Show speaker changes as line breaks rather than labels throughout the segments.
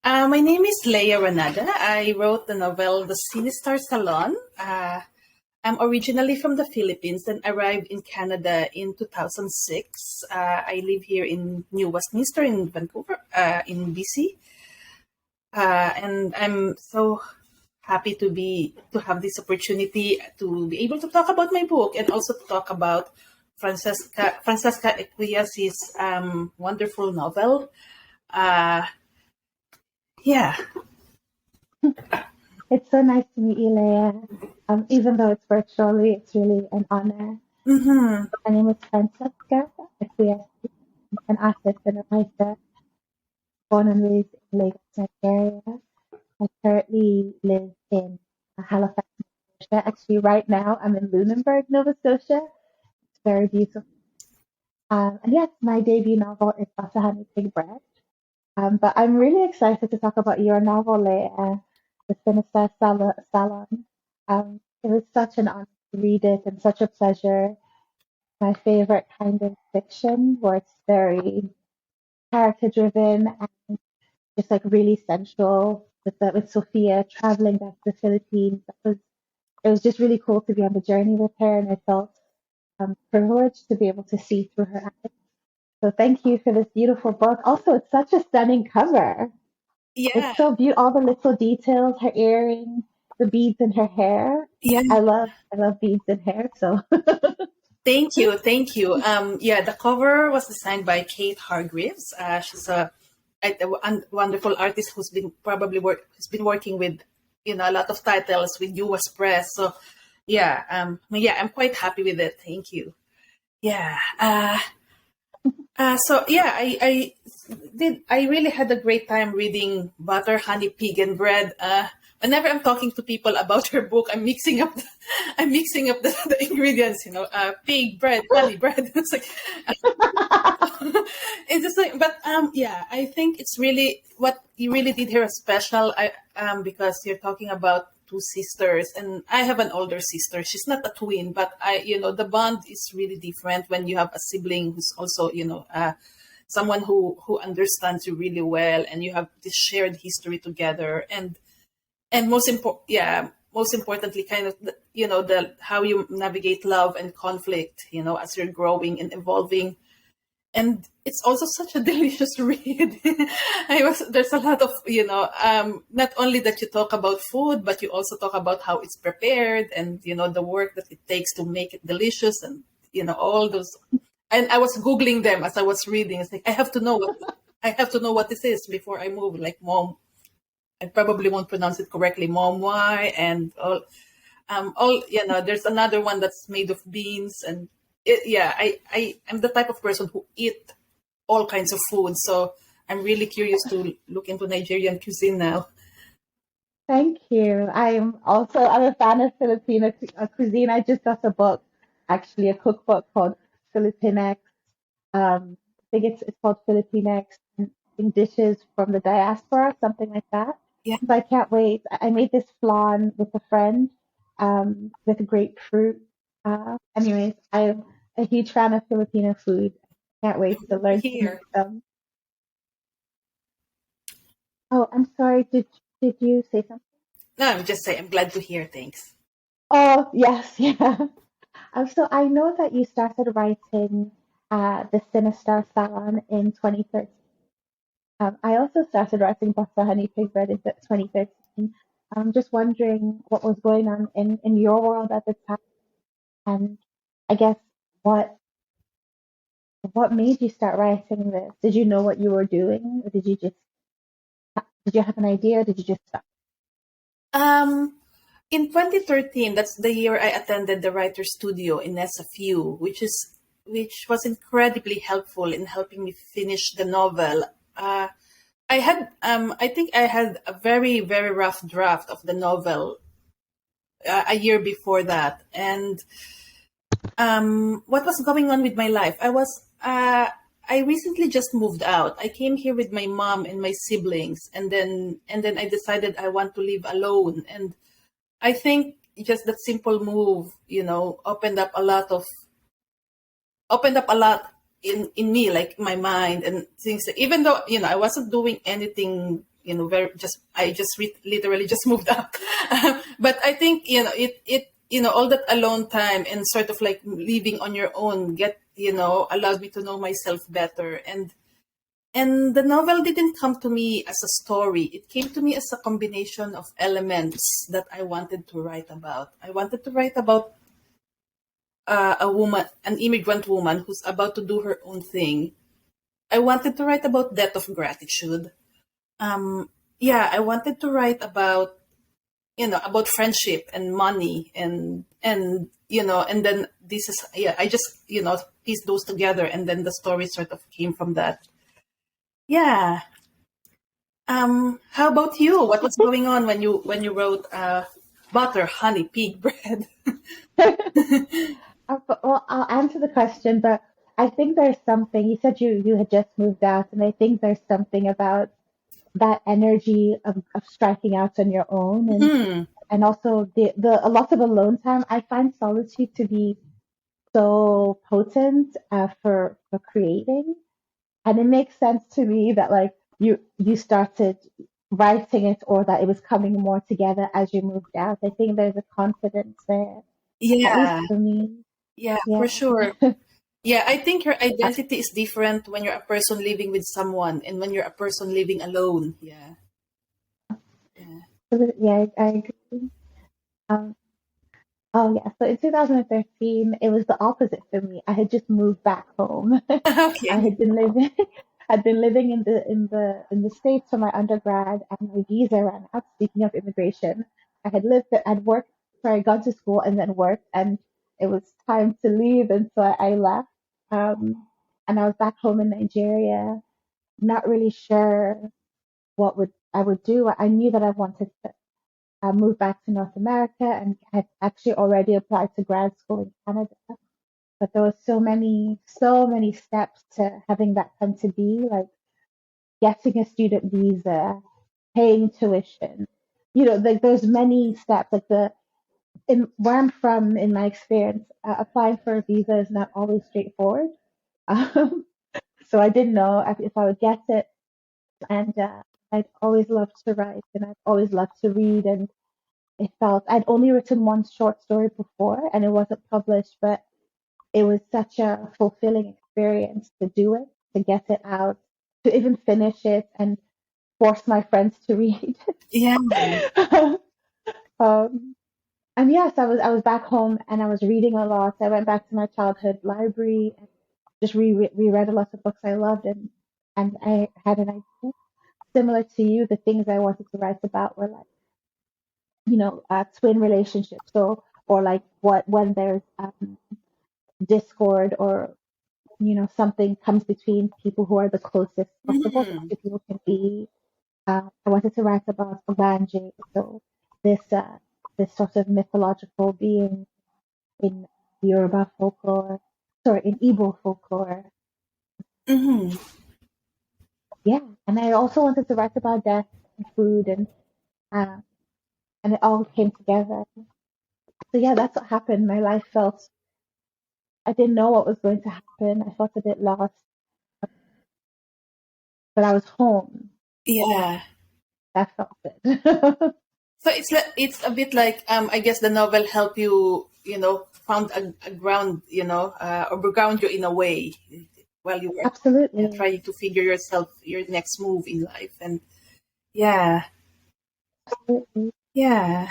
My name is Leah Ranada. I wrote the novel The Cine Star Salon. I'm originally from the Philippines and arrived in Canada in 2006. I live here in New Westminster in Vancouver, in BC. And I'm so happy to have this opportunity to be able to talk about my book and also to talk about Francesca Ekwuyasi's wonderful novel. Uh, yeah.
It's so nice to meet you, Leah. Even though it's virtually, it's really an honor.
Mm-hmm.
My name is Francesca, ekwuyasi, an artist and a writer, born and raised in Lagos, Nigeria. I currently live in Halifax, Nova Scotia. Actually, right now, I'm in Lunenburg, Nova Scotia. It's very beautiful. And yes, my debut novel is Honey Pig Bread. But I'm really excited to talk about your novel, Leah, The Cine Star Salon. It was such an honor to read it and such a pleasure. My favorite kind of fiction where it's very character driven and just like really sensual with Sophia traveling back to the Philippines. It was just really cool to be on the journey with her, and I felt privileged to be able to see through her eyes. So thank you for this beautiful book. Also, it's such a stunning cover.
Yeah.
It's so beautiful. All the little details, her earrings, the beads in her hair.
Yeah.
I love beads in hair. So
Thank you. Thank you. Yeah, the cover was designed by Kate Hargreaves. She's a wonderful artist who's been working with, a lot of titles with US Press. So yeah, I'm quite happy with it. Thank you. Yeah. So yeah, I really had a great time reading Butter, Honey, Pig, and Bread. Whenever I'm talking to people about her book, I'm mixing up the ingredients. Pig, bread, honey, bread. It's like it's just like, but yeah, I think it's really what you really did here special. Because you're talking about two sisters, and I have an older sister. She's not a twin, but the bond is really different when you have a sibling who's also, someone who understands you really well, and you have this shared history together, and most importantly, kind of the how you navigate love and conflict, as you're growing and evolving. And it's also such a delicious read. There's a lot of, not only that you talk about food, but you also talk about how it's prepared and, the work that it takes to make it delicious and, all those. And I was Googling them as I was reading. It's like, I have to know what this is before I move. Like mom, I probably won't pronounce it correctly. Mom, why? And there's another one that's made of beans and, I'm the type of person who eat all kinds of food. So I'm really curious to look into Nigerian cuisine now.
thank you. I'm a fan of Filipino cuisine. I just got a book, actually a cookbook called Filipinex. I think it's called Filipinex, and I think dishes from the diaspora, something like that.
Yeah.
So I can't wait. I made this flan with a friend, with grapefruit. Anyways, I'm a huge fan of Filipino food. Can't wait to learn to make
Here.
them. Oh, I'm sorry. Did you say something?
No, I'm just saying, I'm glad to hear. Thanks.
Oh, yes, yeah. So I know that you started writing the Sinister Salon in 2013. I also started writing Butter Honey Pig Bread in 2013. I'm just wondering what was going on in your world at the time, and I guess what what made you start writing this? Did you know what you were doing, or did you have an idea, or did you just start?
Um, in 2013, that's the year I attended the writer's studio in SFU, which was incredibly helpful in helping me finish the novel. I think I had a very, very rough draft of the novel a year before that. And what was going on with my life? I recently just moved out. I came here with my mom and my siblings, and then I decided I want to live alone. And I think just that simple move, opened up a lot in me, like my mind and things. Even though I wasn't doing anything literally just moved out. But I think, all that alone time and sort of like living on your own allowed me to know myself better. And the novel didn't come to me as a story. It came to me as a combination of elements that I wanted to write about. I wanted to write about a woman, an immigrant woman who's about to do her own thing. I wanted to write about debt of gratitude. I wanted to write about, about friendship and money and then this is, I just, pieced those together, and then the story sort of came from that. Yeah. How about you? What was going on when you wrote butter, honey, pig bread?
Well, I'll answer the question, but I think there's something. You said you had just moved out, and I think there's something about that energy of striking out on your own, and also the a lot of alone time. I find solitude to be so potent for creating, and it makes sense to me that like you started writing it, or that it was coming more together as you moved out. I think there's a confidence there, at least
Yeah,
for me.
yeah,
Yeah.
for sure. Yeah, I think your identity is different when you're a person living with someone and when you're a person living alone. Yeah. Yeah.
Yeah, I agree. Um, oh yeah, so in 2013, it was the opposite for me. I had just moved back home. I
Okay.
had been living had been living in the States for my undergrad, and my visa ran out. Speaking of immigration, I'd worked, sorry, gone to school and then worked, and it was time to leave, and so I left. And I was back home in Nigeria, not really sure what would I would do. I knew that I wanted to moved back to North America and had actually already applied to grad school in Canada. But there were so many steps to having that come to be, like getting a student visa, paying tuition. Like there's many steps. Like in where I'm from, in my experience, applying for a visa is not always straightforward. Um, so I didn't know if I would get it, and I'd always loved to write, and I'd always loved to read, and it felt I'd only written one short story before and it wasn't published, but it was such a fulfilling experience to do it, to get it out, to even finish it and force my friends to read.
Yeah.
um, and yes, I was back home and I was reading a lot. I went back to my childhood library and just reread a lot of books I loved, and I had an idea similar to you. The things I wanted to write about were like twin relationships, or like what when there's discord, or something comes between people who are the closest possible that
Mhm.
two people can be. I wanted to write about Obanje, so this sort of mythological being in Yoruba folklore, sorry, in Igbo folklore.
Mhm.
Yeah, and I also wanted to write about death and food, uh, and it all came together. So yeah, that's what happened. My life felt I didn't know what was going to happen. I felt a bit lost, but I was home.
Yeah.
That felt good.
So it's a bit like I guess the novel helped you found a ground or ground you in a way while you were
Absolutely.
trying to figure your next move in life. And yeah.
Absolutely.
Yeah.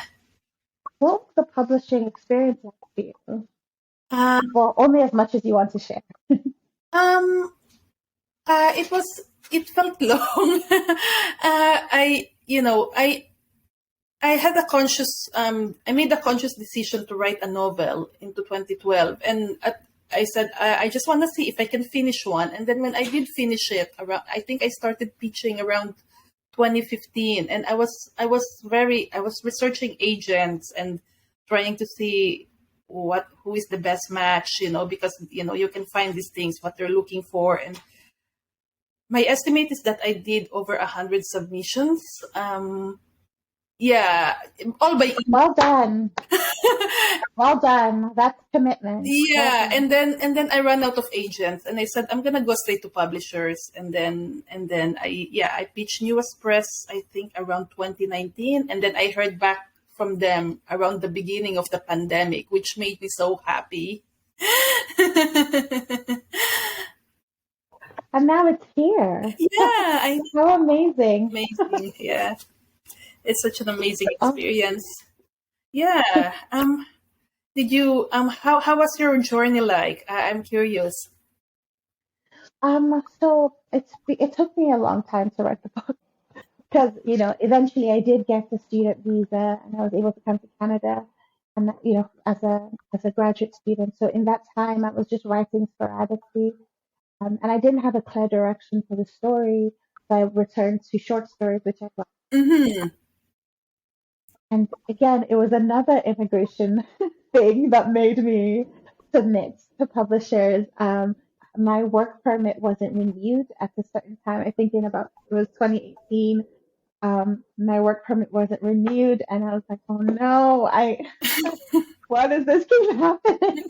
What was the publishing experience like for you?
um
Well, only as much as you want to share.
um it felt long. I had a I made a conscious decision to write a novel into 2012, and I said I just want to see if I can finish one. And then when I did finish it, around I think I started pitching around 2015, and I was researching agents and trying to see who is the best match, because you can find these things what they're looking for. And my estimate is that I did over 100 submissions. Yeah, all by
Well done. Well done. That's commitment. Well
yeah,
done.
and then I ran out of agents, and I said I'm gonna go straight to publishers, and then I pitched Newest Press I think around 2019, and then I heard back from them around the beginning of the pandemic, which made me so happy.
And now it's here.
Yeah, I
How amazing.
amazing. Yeah, it's such an amazing
Oh,
experience. Yeah. Did you how was your journey like? I'm curious.
so it took me a long time to write the book because, eventually I did get the student visa and I was able to come to Canada and, as a graduate student. So in that time, I was just writing sporadically. And I didn't have a clear direction for the story. So I returned to short stories, which I love.
Mm-hmm.
And again, it was another immigration thing that made me submit to publishers. My work permit wasn't renewed at a certain time. I think it was 2018. My work permit wasn't renewed, and I was like, oh no, why does this keep happening?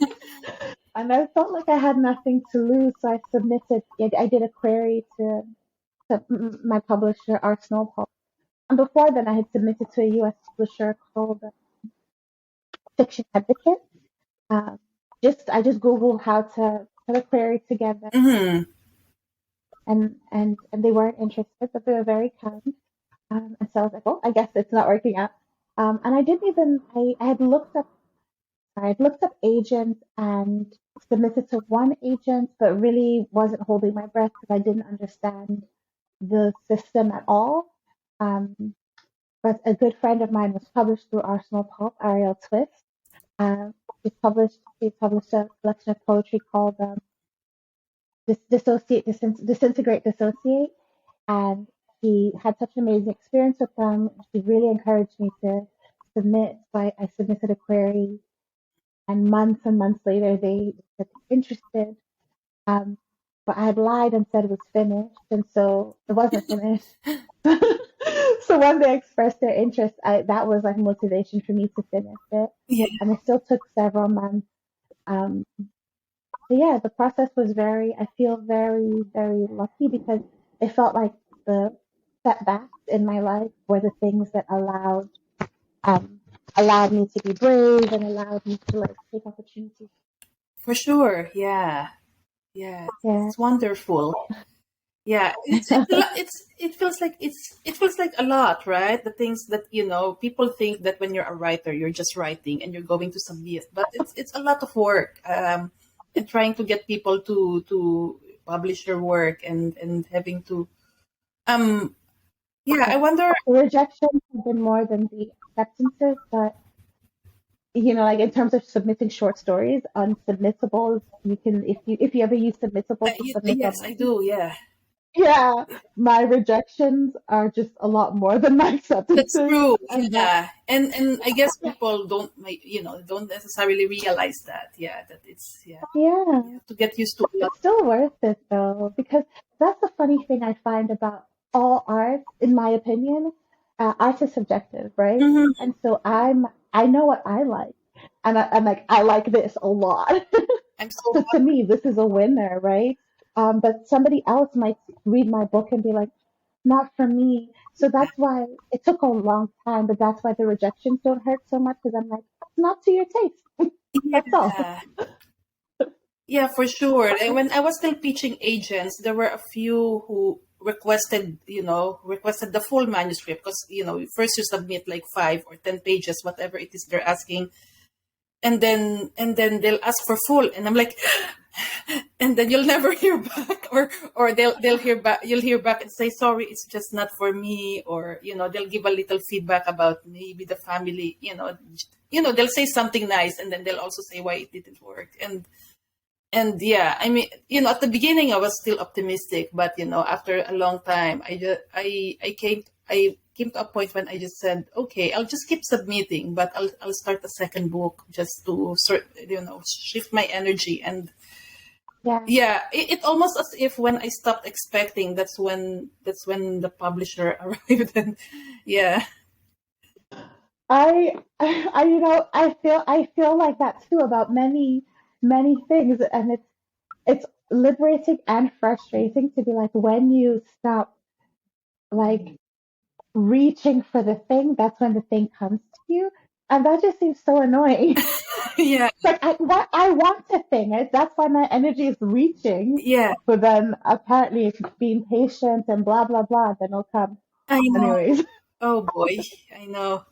And I felt like I had nothing to lose, so I submitted. I did a query to my publisher, Arsenal Pulp. And before then, I had submitted to a U.S. publisher called Fiction Advocate. Um, I just Googled how to put a query together,
Mm-hmm.
and they weren't interested, but they were very kind. And so I was like, well, I guess it's not working out. And I didn't even I had looked up I'd looked up agents and submitted to one agent, but really wasn't holding my breath because I didn't understand the system at all. Um, but a good friend of mine was published through Arsenal Pulp, Ariel Twist. Uh, she published a collection of poetry called Disintegrate, Dissociate. And she had such an amazing experience with them. She really encouraged me to submit. So I submitted a query, and months later, they said interested. Um, but I had lied and said it was finished, and so it wasn't finished. So when they expressed their interest, that was like motivation for me to finish it.
Yeah,
And it still took several months. Um, so yeah, the process was I feel very, very lucky because it felt like the setbacks in my life were the things that um, allowed me to be brave and allowed me to like take opportunities.
for sure. Yeah, yeah,
Yeah.
it's wonderful. Yeah, it's a lot, it feels like a lot, right? The things that people think that when you're a writer, you're just writing and you're going to submit, but it's a lot of work. And trying to get people to publish your work and having to um yeah, I wonder.
The rejections have been more than the acceptances, but like in terms of submitting short stories on submittables, you can if you ever use submittables to submit
Yes, I
online.
do. Yeah,
Yeah, my rejections are just a lot more than my
that's
acceptances,
true.
and that
Yeah, and I guess people don't necessarily realize that. Yeah, that it's yeah.
yeah,
You have to get used to a lot.
it's still worth it though because that's the funny thing I find about all art, in my opinion. Art is subjective, right?
Mm-hmm.
And so I know what I like, and I'm like I like this a lot.
I'm so
So to me, this is a winner, right? But somebody else might read my book and be like, not for me. So that's why it took a long time, but that's why the rejections don't hurt so much because I'm like, not to your taste. That's all.
yeah. Yeah, for sure. And when I was still pitching agents, there were a few who requested the full manuscript because, first you submit like 5 or 10 pages, whatever it is they're asking, and then they'll ask for full, and I'm like, and then you'll never hear back, or they'll hear back, you'll hear back and say, sorry, it's just not for me, or they'll give a little feedback about maybe the family, they'll say something nice, and then they'll also say why it didn't work, and yeah, I mean, at the beginning I was still optimistic, but after a long time, I came to a point when I just said, okay, I'll just keep submitting, but I'll start a second book just to shift my energy. And
Yeah.
yeah, it almost as if when I stopped expecting, that's when the publisher arrived, and yeah,
I feel like that too about many things, and it's liberating and frustrating to be like, when you stop like reaching for the thing, that's when the thing comes to you, and that just seems so annoying.
Yeah,
It's like I want a thing. That's why my energy is reaching,
yeah,
but then apparently if being patient and blah blah blah, then it'll come
I know.
anyways.
Oh boy, I know.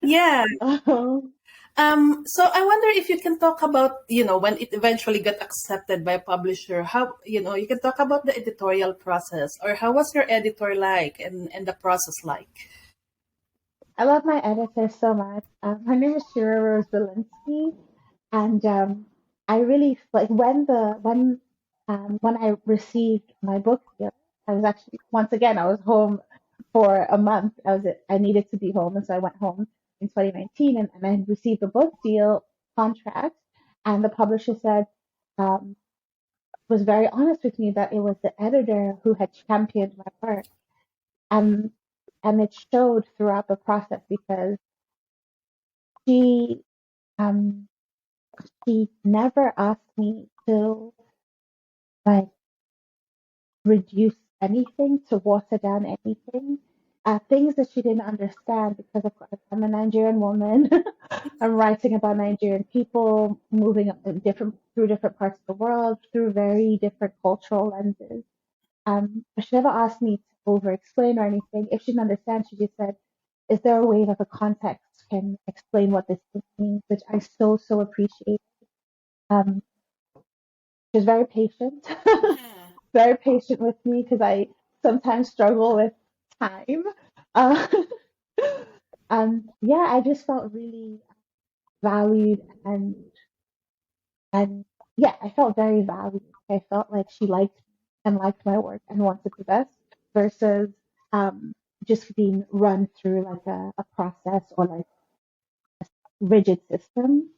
Yeah. So I wonder if you can talk about, when it eventually got accepted by a publisher, how, you can talk about the editorial process, or how was your editor like, and the process like?
I love my editor so much. Her name is Shira Rose Belinsky, and I really like when I received my book deal. I was actually once again I was home for a month. I needed to be home, and so I went home in 2019, and I received a book deal contract, and the publisher said um, was very honest with me that it was the editor who had championed my work, and it showed throughout the process because she um, she never asked me to like reduce anything, to water down anything. Things that she didn't understand because of course I'm a Nigerian woman. I'm writing about Nigerian people moving in different through different parts of the world through very different cultural lenses. But she never asked me to over explain or anything. If she didn't understand, she just said, "Is there a way that the context can explain what this thing means?" Which I so appreciate. Um, she was very patient,
Yeah.
very patient with me because I sometimes struggle with time. Uh, and yeah, I just felt really valued and yeah, I felt very valued. I felt like she liked me and liked my work and wanted the best versus um, just being run through like a process or like rigid system.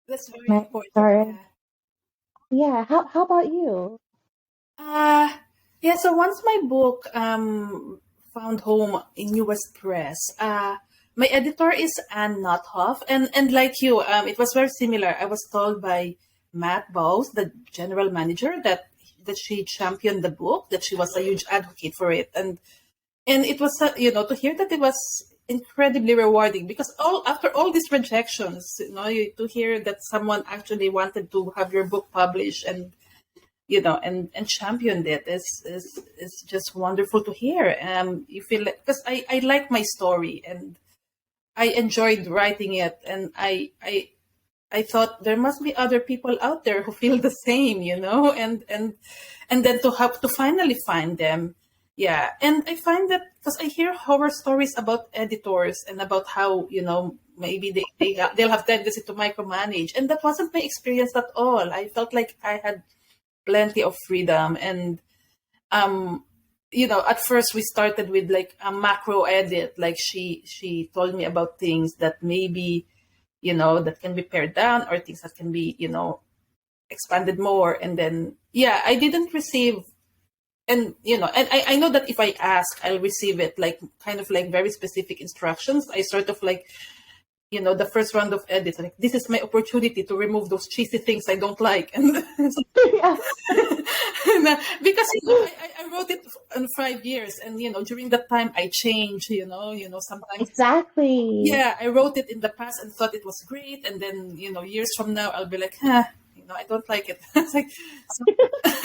That's very
My,
important.
sorry.
Yeah.
Yeah. How about you?
Uh, yeah, so once my book found home in US Press, my editor is Anne Nothoff, and like you, it was very similar. I was told by Matt Bowes, the general manager, that she championed the book, that she was a huge advocate for it, and it was, to hear that, it was incredibly rewarding, because all after all these rejections, to hear that someone actually wanted to have your book published, and championed it is just wonderful to hear. You feel like, because I like my story, and I enjoyed writing it, and I thought there must be other people out there who feel the same, and then to finally find them. Yeah, and I find that, because I hear horror stories about editors, and about how, maybe they'll have tendency to micromanage, and that wasn't my experience at all. I felt like I had plenty of freedom, and um at first we started with like a macro edit, like she told me about things that maybe, that can be pared down, or things that can be, expanded more, and then, yeah, I didn't receive, and I know that if I ask, I'll receive it, like kind of like very specific instructions. I sort of like, the first round of edits, like, this is my opportunity to remove those cheesy things I don't like, and
Yeah.
because, I wrote it in 5 years, and during that time I changed, sometimes.
Exactly.
Yeah, I wrote it in the past and thought it was great, and then, years from now I'll be like, huh, I don't like it. It's like, so,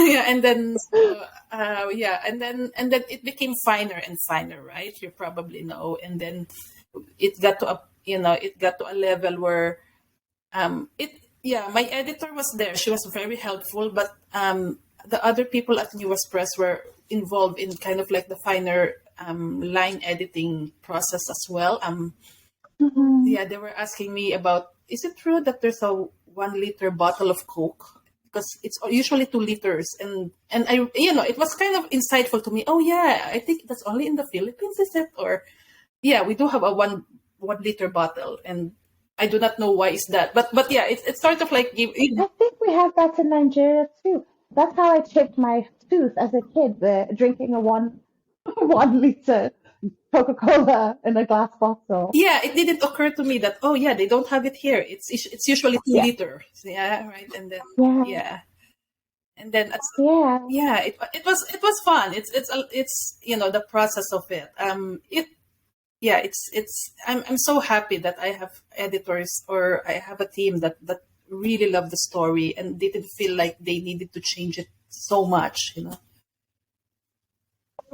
yeah, and then, yeah, and then it became finer and finer, right? You probably know, and then it got to a level where, it yeah, my editor was there. She was very helpful, but the other people at US Press were involved in kind of like the finer line editing process as well.
Mhm.
Yeah, they were asking me about, is it true that there's a 1 liter bottle of Coke? Because it's usually 2 liters, and I, it was kind of insightful to me. Oh yeah, I think that's only in the Philippines, is it? Or, yeah, we do have a 1 liter bottle, and I do not know why is that, but yeah, it's sort of like
I think we have that in Nigeria too. That's how I chipped my tooth as a kid, drinking a one 1 liter Coca-Cola in a glass bottle.
Yeah, it didn't occur to me that, oh yeah, they don't have it here. It's usually 2 liter. Yeah, right. And then
Yeah.
yeah, and then
Yeah.
yeah, it was fun. It's the process of it. I'm so happy that I have editors, or I have a team that really love the story and didn't feel like they needed to change it so much.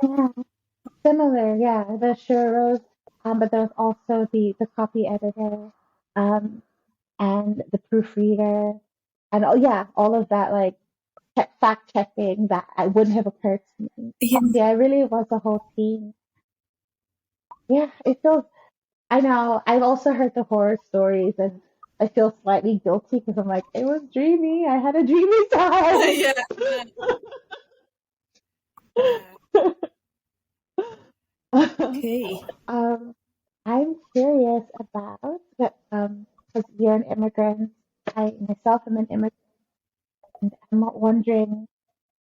Yeah. Similar, yeah. The churros, but there's also the copy editor, um, and the proofreader, and yeah, all of that like fact checking that I wouldn't have occurred to me.
Yeah.
Yeah, it really was a whole team. Yeah, it feels. I know. I've also heard the horror stories, and I feel slightly guilty because I'm like, it was dreamy. I had a dreamy time.
Yeah. Yeah. Okay.
um, I'm curious about that because you're an immigrant. I myself am an immigrant, and I'm not wondering.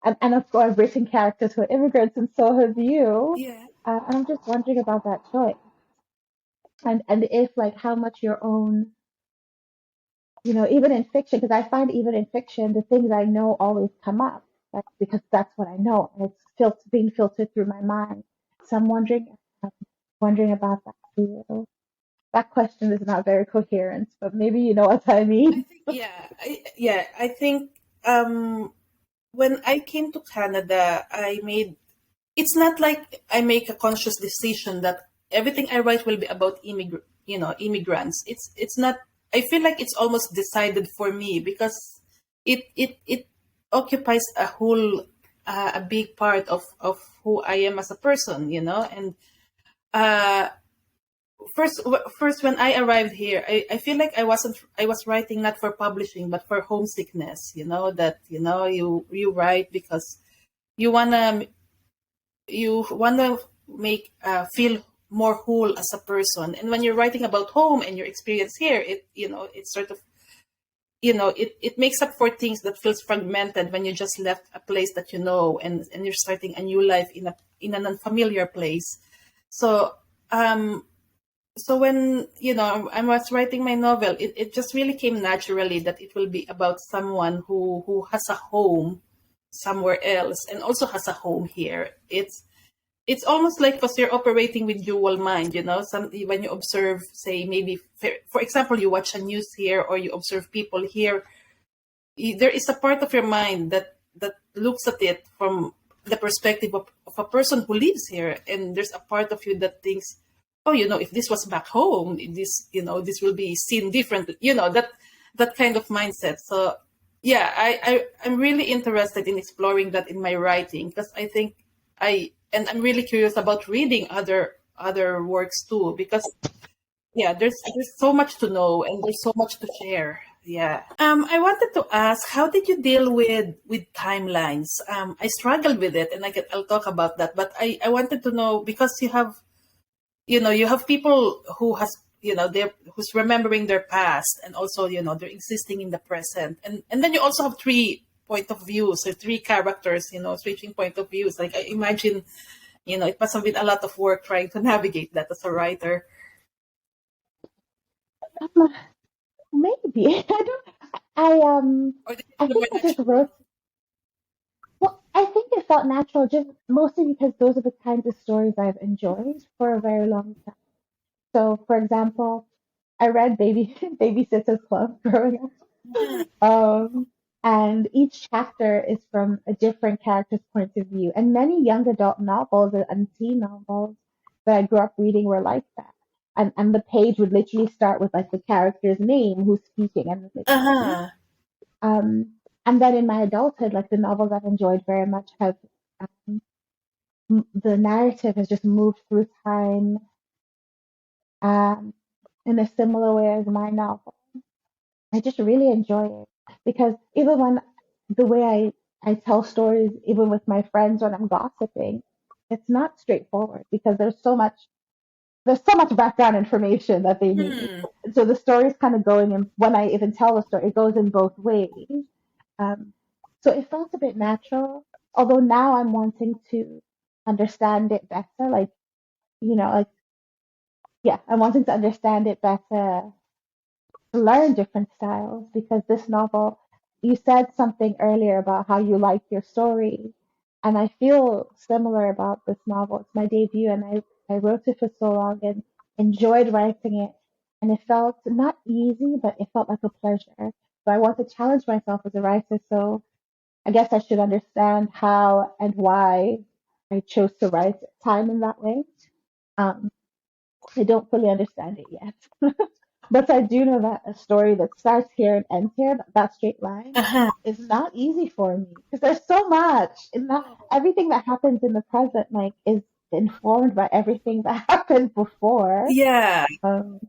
And of course, I've written characters who are immigrants, and so have you.
Yeah.
And I'm just wondering about that choice, and if like how much your own, even in fiction, because I find even in fiction, the things I know always come up, like because that's what I know, and it's being filtered through my mind. So I'm wondering about that for you. That question is not very coherent, but maybe you know what I mean.
I think when I came to Canada, it's not like I make a conscious decision that everything I write will be about immigrants. It's not. I feel like it's almost decided for me because it occupies a big part of who I am as a person. And uh, first when I arrived here, I feel like I was writing not for publishing but for homesickness. That you write because you wanna make feel more whole as a person. And when you're writing about home and your experience here, it's sort of it makes up for things that feels fragmented when you just left a place that and you're starting a new life in an unfamiliar place. So um so when I was writing my novel, it just really came naturally that it will be about someone who has a home somewhere else and also has a home here. It's almost like because you're operating with dual mind. When you observe, say, maybe for example, you watch a news here or you observe people here, there is a part of your mind that looks at it from the perspective of a person who lives here, and there's a part of you that thinks, oh, if this was back home, this will be seen different. That kind of mindset. So yeah, I'm really interested in exploring that in my writing because I think I'm really curious about reading other works too, because yeah, there's so much to know and there's so much to share. Yeah. I wanted to ask, how did you deal with timelines? I struggled with it, and I'll talk about that. But I wanted to know, because you have people they're who's remembering their past, and also they're existing in the present, and then you also have three point of views, or three characters, switching point of views. Like, I imagine, it must have been a lot of work trying to navigate that as a writer.
Maybe I don't. I
Or did
I
it feel
think
more
I just
natural?
wrote. Well, I think it felt natural, just mostly because those are the kinds of stories I've enjoyed for a very long time. So, for example, I read Babysitter's Club growing up.
Yeah.
And each chapter is from a different character's point of view. And many young adult novels and teen novels that I grew up reading were like that. And the page would literally start with like the character's name, who's speaking, and the name.
Uh-huh.
Um, and then in my adulthood, like the novels I've enjoyed very much have um, the narrative has just moved through time um, in a similar way as my novel. I just really enjoy it because even when the way I tell stories, even with my friends when I'm gossiping, it's not straightforward because there's so much background information that they need.
Hmm.
So the story's kind of going in, when I even tell the story, it goes in both ways. Um, so it felt a bit natural, although now I'm wanting to understand it better. Like, like, yeah, I'm wanting to understand it better, to learn different styles, because this novel, you said something earlier about how you like your story, and I feel similar about this novel. It's my debut, and I wrote it for so long and enjoyed writing it, and it felt not easy, but it felt like a pleasure. So I want to challenge myself as a writer, so I guess I should understand how and why I chose to write time in that way. Um, I don't fully understand it yet. But I do know that a story that starts here and ends here, that straight line,
Uh-huh.
is not easy for me because there's so much. And not everything that happens in the present, like, is informed by everything that happened before.
Yeah,
Um,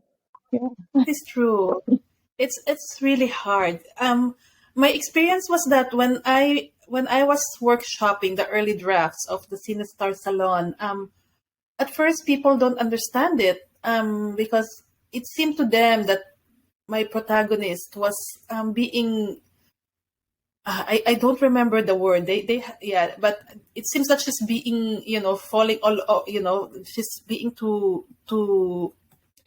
yeah.
it's true. It's really hard. My experience was that when I was workshopping the early drafts of the Cine Star Salon, at first people don't understand it, because it seemed to them that my protagonist was being I don't remember the word they yeah, but it seems that she's being, falling all, she's being too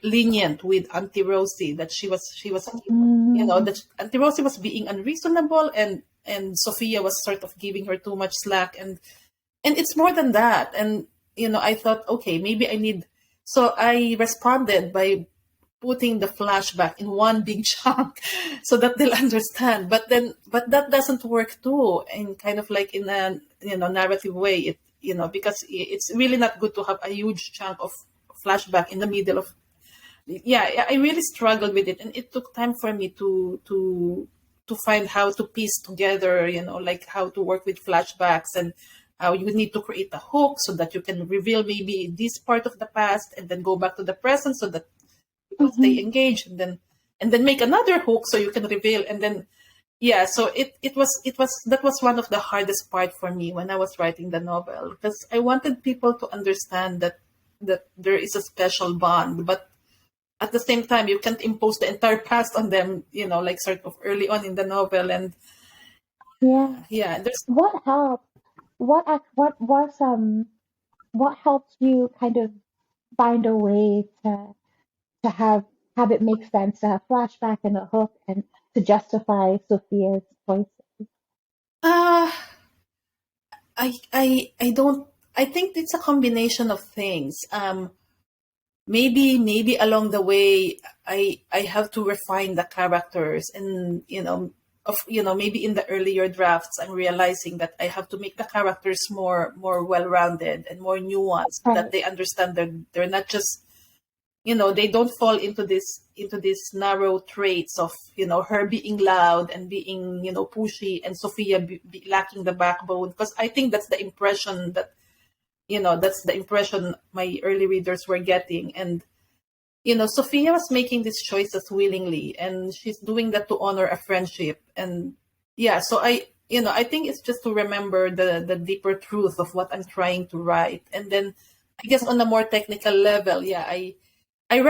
lenient with Auntie Rosie, that she was
Mm,
that Auntie Rosie was being unreasonable, and Sophia was sort of giving her too much slack, and it's more than that. And I thought, okay, maybe I need, so I responded by putting the flashback in one big chunk so that they'll understand. But that doesn't work too, in kind of like in a narrative way. Because it's really not good to have a huge chunk of flashback in the middle of. Yeah, I really struggled with it, and it took time for me to find how to piece together, like how to work with flashbacks, and how you need to create a hook so that you can reveal maybe this part of the past and then go back to the present so that people stay
mhm.
engaged, and then make another hook so you can reveal, and then yeah. So it was that was one of the hardest part for me when I was writing the novel, because I wanted people to understand that there is a special bond, but at the same time you can't impose the entire past on them, like sort of early on in the novel. And
Yeah.
yeah, there's
What helped? What helped you kind of find a way to have it make sense, to have flashback and a hook, and to justify Sophia's choice?
uh I don't, I think it's a combination of things. Maybe along the way I have to refine the characters, and maybe in the earlier drafts I'm realizing that I have to make the characters more well-rounded and more nuanced, so that
Right.
they understand that they're not just, they don't fall into this narrow traits of, her being loud and being, pushy, and Sophia be lacking the backbone, because I think that's the impression my early readers were getting. And Sophia was making these choices willingly, and she's doing that to honor a friendship. And yeah, so I think it's just to remember the deeper truth of what I'm trying to write. And then I guess on a more technical level, yeah, I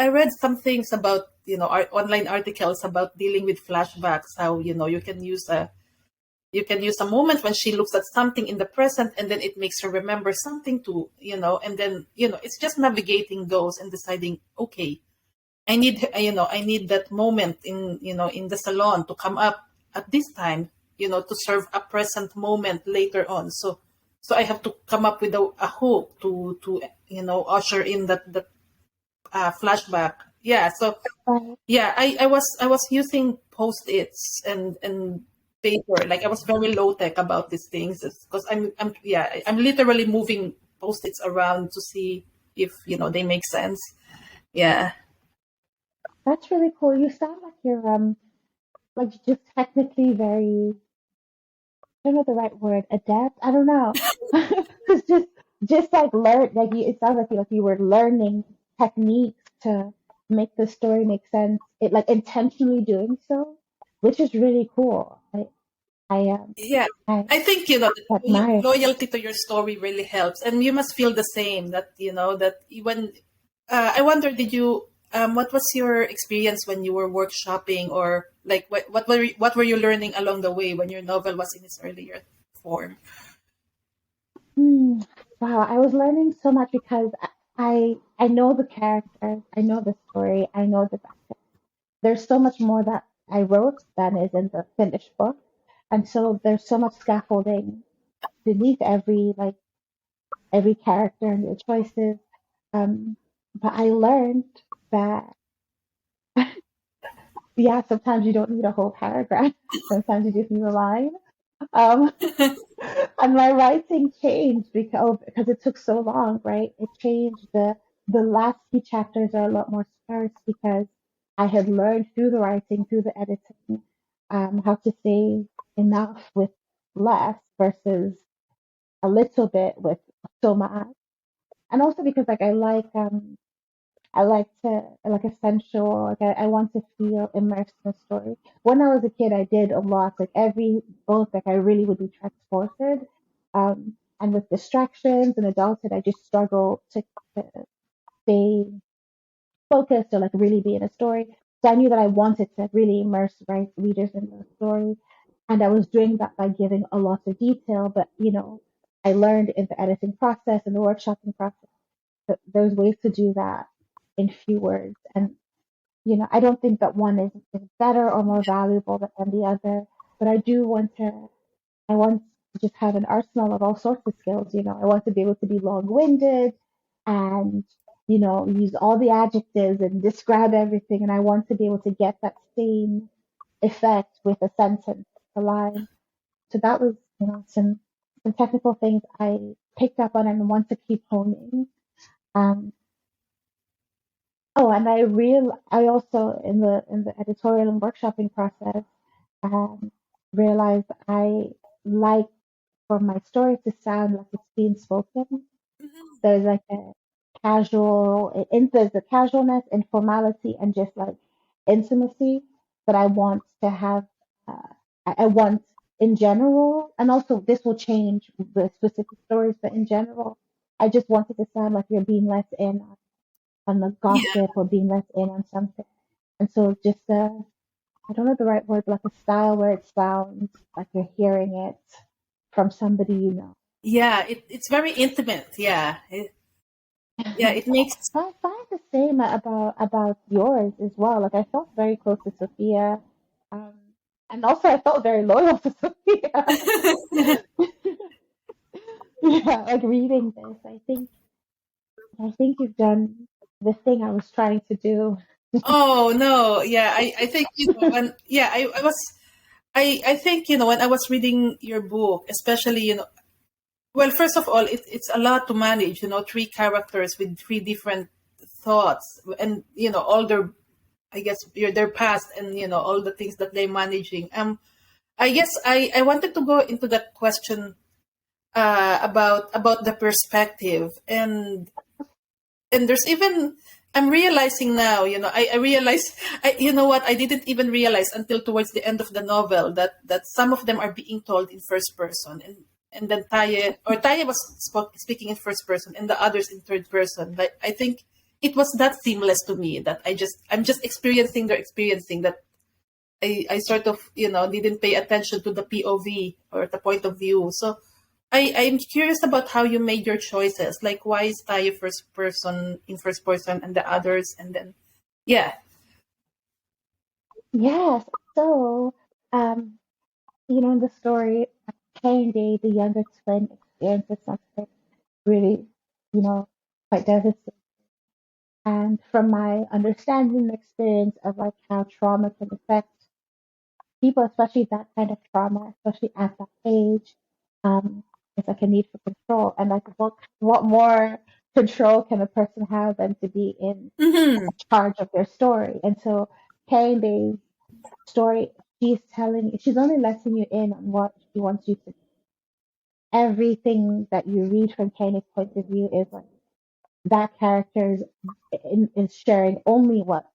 read some things about, online articles about dealing with flashbacks, how you can use a moment when she looks at something in the present, and then it makes her remember something to, and then, it's just navigating those and deciding, okay, I need that moment in the salon to come up at this time, to serve a present moment later on. So I have to come up with a hook to usher in that flashback. Yeah. So
Right.
yeah, I was using post-its and paper. Like, I was very low tech about these things, because I'm literally moving post-its around to see if they make sense. Yeah.
That's really cool. You sound like you're like just technically very, I don't know the right word, adept. I don't know. It's just like learn, like it sounds like you were learning techniques to make the story make sense. It, like, intentionally doing so, which is really cool.
Yeah.
I
I think
admire that.
loyalty to your story really helps, and you must feel the same. That that when I wonder, did you what was your experience when you were workshopping, or like what were you learning along the way when your novel was in its earlier form?
Hmm. Wow, I was learning so much because I know the characters, I know the story, I know the background. There's so much more that I wrote than is in the finished book. And so there's so much scaffolding beneath every character and their choices. But I learned that yeah, sometimes you don't need a whole paragraph. Sometimes you just need a line. Um, and my writing changed because it took so long, right? It changed. The last few chapters are a lot more sparse because I had learned through the writing, through the editing, how to say enough with less versus a little bit with so much. And also because like I like to like a sensual, like I want to feel immersed in a story. When I was a kid, I did a lot, like every both, like I really would be transported. And with distractions and adulthood, I just struggle to stay focused or like really be in a story. So I knew that I wanted to really immerse readers in the story. And I was doing that by giving a lot of detail, but I learned in the editing process and the workshopping process that there's ways to do that in few words. And I don't think that one is better or more valuable than the other, but I want to just have an arsenal of all sorts of skills. I want to be able to be long-winded and, use all the adjectives and describe everything. And I want to be able to get that same effect with a sentence, a line. So that was, some technical things I picked up on and want to keep honing. Um, Oh, and I also in the editorial and workshopping process um, realized I like for my story to sound like it's being spoken.
Mhm.
There's like a there's a casualness, informality, and just like intimacy that I want to have. I want in general, and also this will change the specific stories, but in general, I just want it to sound like you're being let in on the
Yeah.
gossip or being let in on something. And so just I don't know the right word, but like a style where it sounds like you're hearing it from somebody you know.
Yeah, it's very intimate. Yeah. Yeah, it makes.
So I find the same about yours as well. Like I felt very close to Sophia, um, and also I felt very loyal to Sophia. Yeah, like reading this, I think you've done the thing I was trying to do.
Oh no, yeah, I think when yeah, I was I think when I was reading your book, especially well, first of all, it's a lot to manage, three characters with three different thoughts, and all their, I guess, their past, and all the things that they're managing. I guess I wanted to go into that question about the perspective, and there's even, I'm realizing now, I realize, you know what, I didn't even realize until towards the end of the novel that some of them are being told in first person, and then Taya was speaking in first person and the others in third person. Like, I think it was that seamless to me that I'm just experiencing their experiencing, that I sort of didn't pay attention to the POV or the point of view. So I'm curious about how you made your choices. Like, why is Tayo first person and the others, and then yeah.
Yes. So, um, in the story, Candy, the younger twin, experiences something really, you know, quite devastating. And from my understanding and experience of like how trauma can affect people, especially that kind of trauma, especially at that age, it's like a need for control. And like, what more control can a person have than to be in
Hmm.
charge of their story? And so, Candy's story, she's only letting you in on what she wants you to. Everything that you read from Kanye's point of view is like that character is sharing only what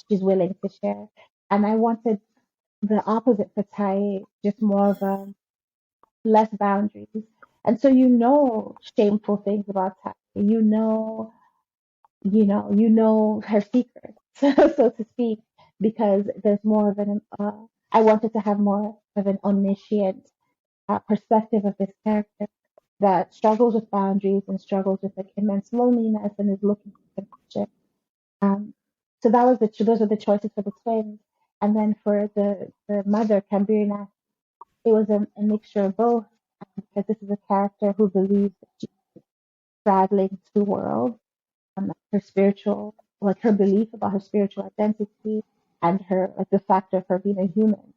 she's willing to share. And I wanted the opposite for Tai, just more of a less boundaries. And so shameful things about Tai. You know her secrets, so to speak, because there's more of I wanted to have more of an omniscient perspective of this character. that struggles with boundaries and struggles with like immense loneliness and is looking for connection. So that was those are the choices for the twins. And then for the mother, Cambirina, it was a mixture of both, because this is a character who believes that she's straddling two worlds, her spiritual, like her belief about her spiritual identity and her, like the fact of her being a human.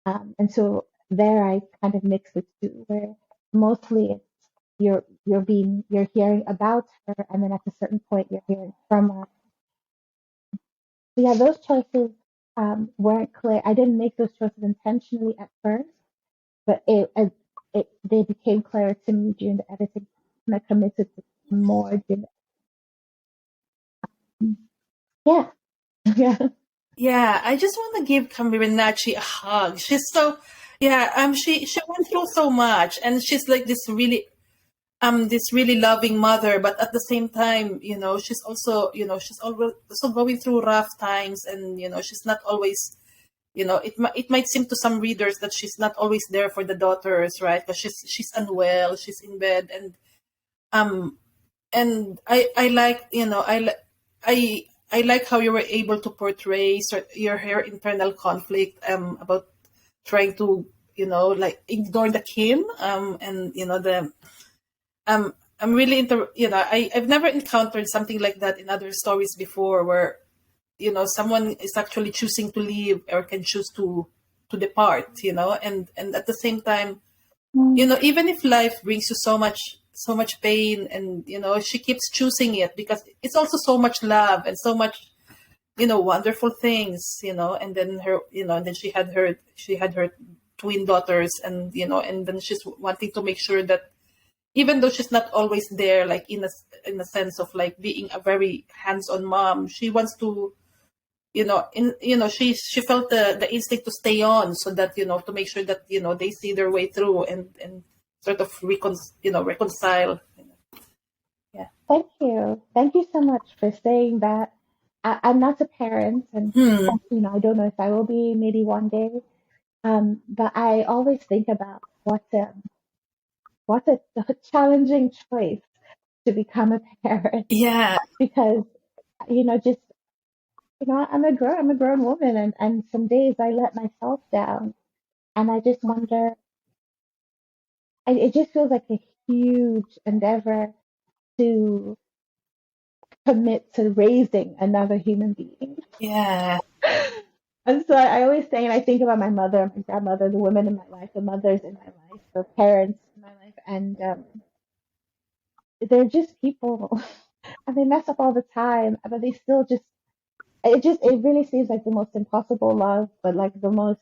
And so there I kind of mix the two, where mostly it's you're hearing about her, and then at a certain point you're hearing from her. So yeah, those choices weren't clear. I didn't make those choices intentionally at first, but they became clear to me during the editing, and I committed to more during yeah. Yeah.
Yeah, I just want to give Nachi a hug. She's so, yeah, she went through so much, and she's like this really loving mother, but at the same time, she's also, she's also going through rough times, and she's not always, it might seem to some readers that she's not always there for the daughters, right? Because she's unwell, she's in bed, um and I like, I like how you were able to portray her internal conflict about trying to, like ignore the kin, and the I'm really into, I've never encountered something like that in other stories before, where someone is actually choosing to leave or can choose to depart, and at the same time,
Mm.
even if life brings you so much pain, and she keeps choosing it because it's also so much love and so much, wonderful things, and then and then she had her twin daughters, and then she's wanting to make sure that even though she's not always there, like in a sense of like being a very hands-on mom, she wants to, she felt the instinct to stay on, so that, to make sure that, they see their way through, and sort of reconcile. Yeah.
Thank you so much for saying that. I'm not a parent, and
Hmm.
I don't know if I will be, maybe one day. But I always think about what a challenging choice to become a parent,
Yeah.
because just I'm a grown woman, and some days I let myself down, and I just wonder. It just feels like a huge endeavor to commit to raising another human being.
Yeah.
And so I always say, and I think about my mother, my grandmother, the women in my life, the mothers in my life, the parents in my life, and they're just people, and they mess up all the time, but they still just. It really seems like the most impossible love, but like the most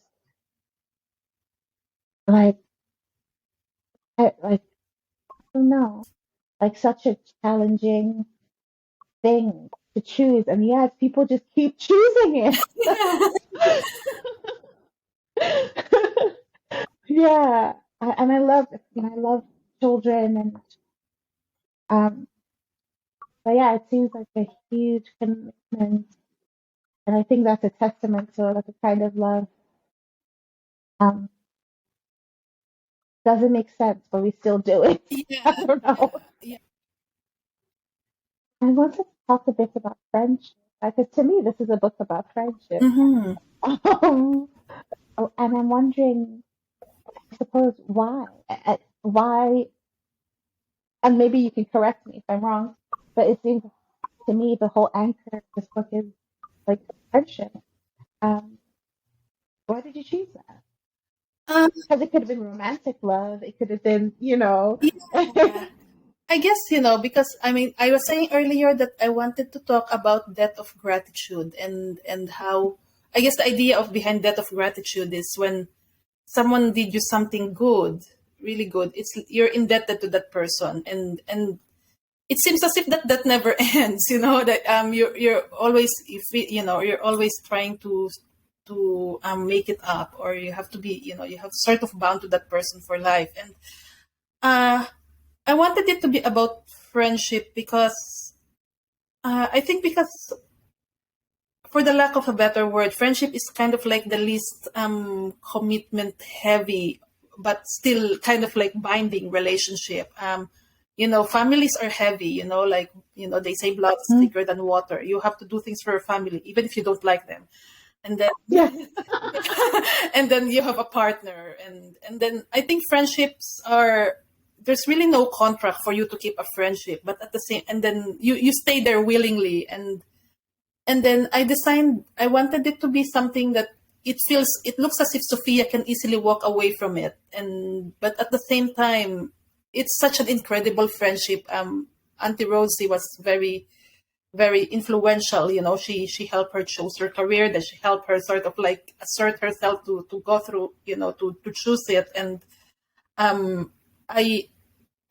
like I don't know, like such a challenging thing to choose, and yes, people just keep choosing it.
Yeah.
Yeah, and I love children, and um, but yeah, it seems like a huge commitment, and I think that's a testament to like a kind of love. Um, doesn't make sense, but we still do it. I
Yeah.
don't know.
Yeah.
I wanted to talk a bit about friendship, because to me, this is a book about friendship.
Mm-hmm.
Um, and I'm wondering, I suppose, why, and maybe you can correct me if I'm wrong, but it seems to me the whole anchor of this book is like friendship. Um, why did you choose that?
Um,
Because it could have been romantic love. It could have been,
yeah. I guess, because I mean, I was saying earlier that I wanted to talk about debt of gratitude, and how, I guess, the idea of behind debt of gratitude is when someone did you something good, really good. It's you're indebted to that person, and it seems as if that never ends. That you're always, you're always trying to make it up, or you have to be, you have sort of bound to that person for life. And uh I wanted it to be about friendship because I think, because for the lack of a better word, friendship is kind of like the least commitment heavy but still kind of like binding relationship. Families are heavy, like, they say blood is thicker than water. You have to do things for your family, even if you don't like them. And then,
Yeah.
and then you have a partner. And then I think friendships there's really no contract for you to keep a friendship, but at the same, and then you stay there willingly. And then I wanted it to be something that it looks as if Sophia can easily walk away from it. But at the same time, it's such an incredible friendship. Auntie Rosie was very, very influential. She helped her choose her career, that she helped her sort of like assert herself to go through, to choose it. I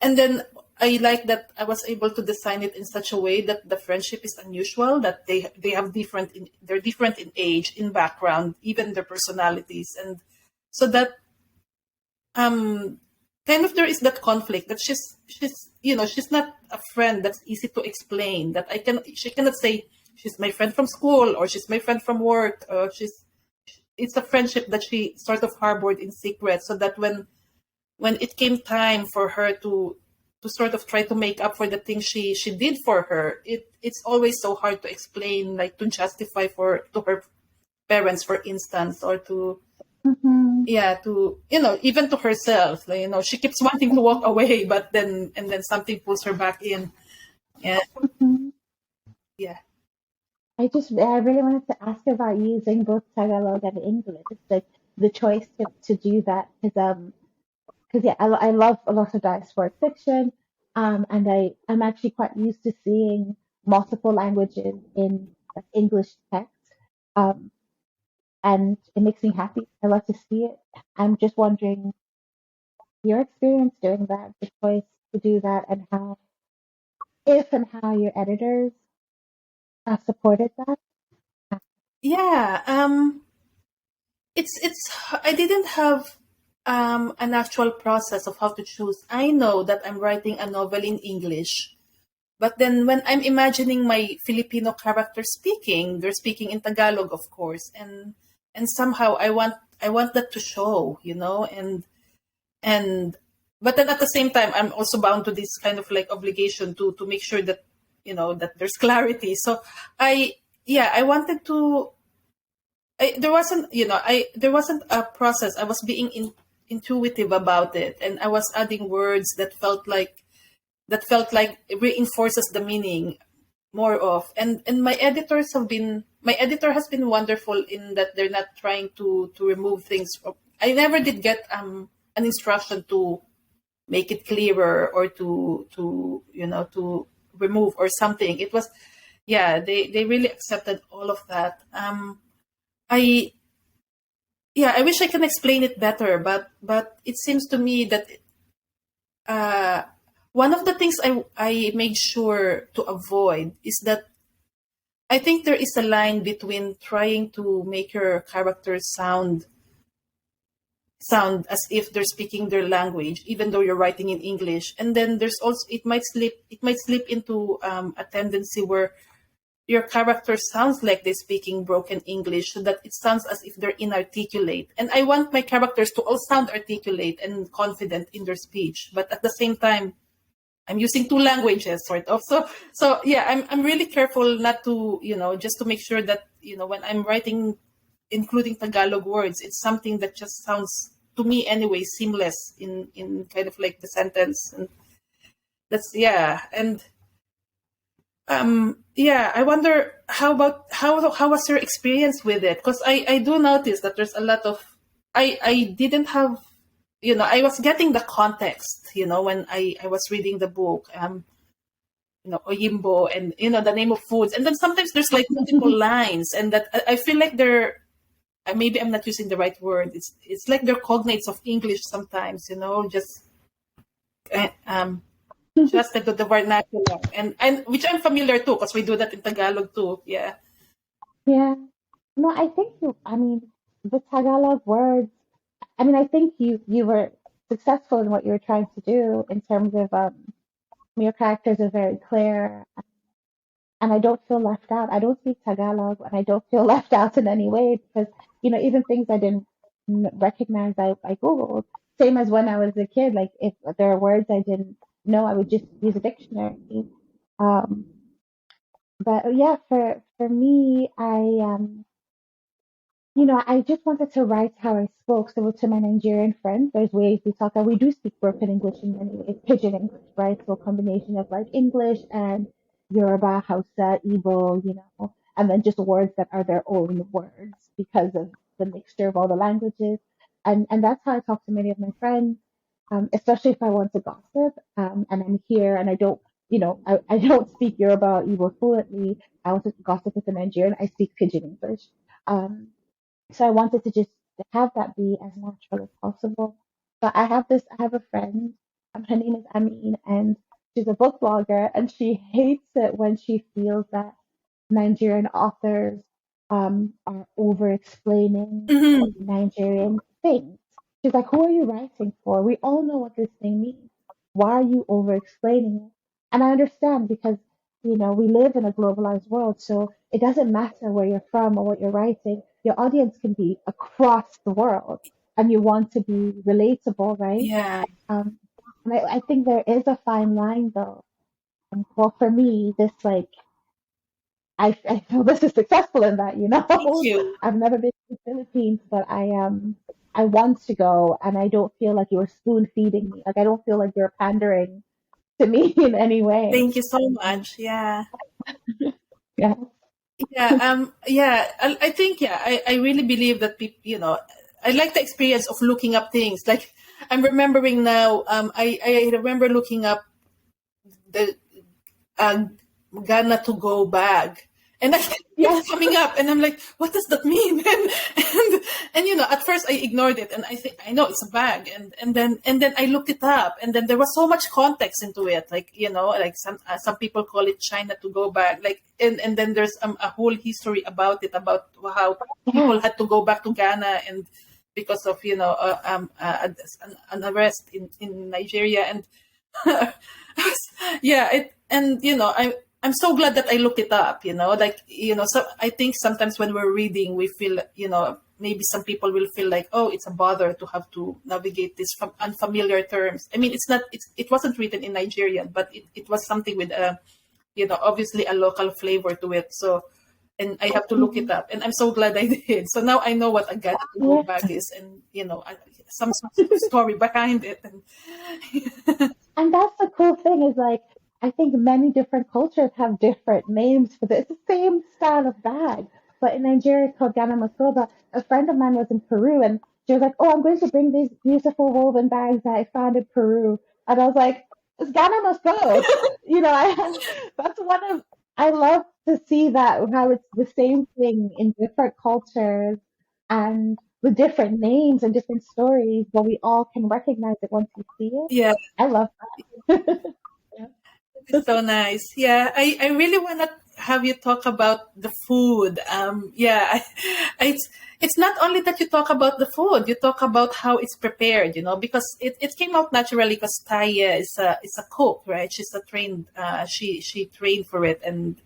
and then I like that I was able to design it in such a way that the friendship is unusual, that they have they're different in age, in background, even their personalities. And so that kind of there is that conflict that she's not a friend that's easy to explain, that she cannot say she's my friend from school or she's my friend from work, or it's a friendship that she sort of harbored in secret, so that when it came time for her to sort of try to make up for the things she did for her, it's always so hard to explain, like to justify to her parents, for instance, or to even to herself. Like, she keeps wanting to walk away, but then something pulls her back in. Yeah. Yeah.
I really wanted to ask about using both Tagalog and English, like the choice to do that, because I love a lot of diasporic fiction, and I'm actually quite used to seeing multiple languages in English text, and it makes me happy. I love to see it. I'm just wondering your experience doing that, the choice to do that, and how your editors have supported that.
Yeah. It's I didn't have an actual process of how to choose. I know that I'm writing a novel in English, but then when I'm imagining my Filipino character speaking, they're speaking in Tagalog, of course, and somehow I want that to show, and but then at the same time I'm also bound to this kind of like obligation to make sure that that there's clarity. So I wanted to. There wasn't a process. I was being intuitive about it, and I was adding words that felt like it reinforces the meaning more of. And my editor has been wonderful in that they're not trying to remove things. I never did get an instruction to make it clearer or to remove or something. It was, they really accepted all of that. I I wish I can explain it better, but it seems to me that one of the things I made sure to avoid is that I think there is a line between trying to make your characters sound as if they're speaking their language, even though you're writing in English, and then there's also it might slip into a tendency where your character sounds like they're speaking broken English, so that it sounds as if they're inarticulate. And I want my characters to all sound articulate and confident in their speech, but at the same time, I'm using two languages, sort of. So yeah, I'm really careful not to, just to make sure that, when I'm writing, including Tagalog words, it's something that just sounds, to me anyway, seamless in kind of like the sentence. And that's, and I wonder how was your experience with it? Because I do notice that there's a lot of I didn't have, I was getting the context, when I was reading the book, Oyimbo and the name of foods, and then sometimes there's like multiple lines, and that I feel like they're, maybe I'm not using the right word. It's like they're cognates of English sometimes, just adjusted to the vernacular, and which I'm familiar too, because we do that in Tagalog too. Yeah.
Yeah. No, I think the Tagalog words, I think you were successful in what you were trying to do in terms of your characters are very clear, and I don't feel left out. I don't speak Tagalog, and I don't feel left out in any way, because even things I didn't recognize, I Googled. same as when I was a kid. Like if there are words I didn't know, I would just use a dictionary. Um, but yeah, for me, I just wanted to write how I spoke. So to my Nigerian friends, there's ways we talk, and we do speak broken English in many ways, pidgin English, right? So a combination of like English and Yoruba, Hausa, Igbo, and then just words that are their own words because of the mixture of all the languages. And that's how I talk to many of my friends, especially if I want to gossip, and I'm here and I don't, I don't speak Yoruba or Igbo fluently. I want to gossip with a Nigerian. I speak pidgin English. Um, so I wanted to just have that be as natural as possible. But I have a friend, her name is Amin, and she's a book blogger, and she hates it when she feels that Nigerian authors are over explaining
Mhm.
Nigerian things. She's like, who are you writing for? We all know what this thing means. Why are you over explaining it? And I understand because, we live in a globalized world, so it doesn't matter where you're from or what you're writing. Your audience can be across the world and you want to be relatable, right?
Yeah.
Um, and I think there is a fine line though. And well, for me, this like I feel this is successful in that,
Thank you.
I've never been to the Philippines, but I want to go and I don't feel like you were spoon feeding me. Like I don't feel like you're pandering to me in any way.
Thank you so
Um,
much. Yeah.
yeah.
Yeah. Yeah. I think, yeah, I really believe that people, I like the experience of looking up things. Like I'm remembering now, I remember looking up the uh, Ghana to go bag. And I kept
Yes.
coming up, and I'm like, "What does that mean?" And at first I ignored it, and I think I know it's a bag, and then I looked it up, and then there was so much context into it, like like some people call it China to go back, like, and then there's a whole history about it, about how people
Yeah.
had to go back to Ghana, and because of an arrest in Nigeria, and yeah, I'm so glad that I looked it up, like, so I think sometimes when we're reading, we feel, maybe some people will feel like, oh, it's a bother to have to navigate these unfamiliar terms. I mean, it wasn't written in Nigerian, but it was something with, obviously a local flavor to it. So, and I have to look it
Mhm.
up, and I'm so glad I did. So now I know what a Ghana to go
Yeah.
bag is, and, some sort of story behind it. And
And that's the cool thing is like I think many different cultures have different names for this. It's the same style of bag, but in Nigeria it's called Ghana Masoba. A friend of mine was in Peru and she was like, "Oh, I'm going to bring these beautiful woven bags that I found in Peru," and I was like, "It's Ghana must go." That's one of I love to see that how it's the same thing in different cultures and with different names and different stories, but we all can recognize it once we see it.
yeah,
I love that.
it's so nice. Yeah, I really want to have you talk about the food. Yeah, it's not only that you talk about the food, you talk about how it's prepared, because it came out naturally because Taya is a cook, right? She's a trained, she trained for it, and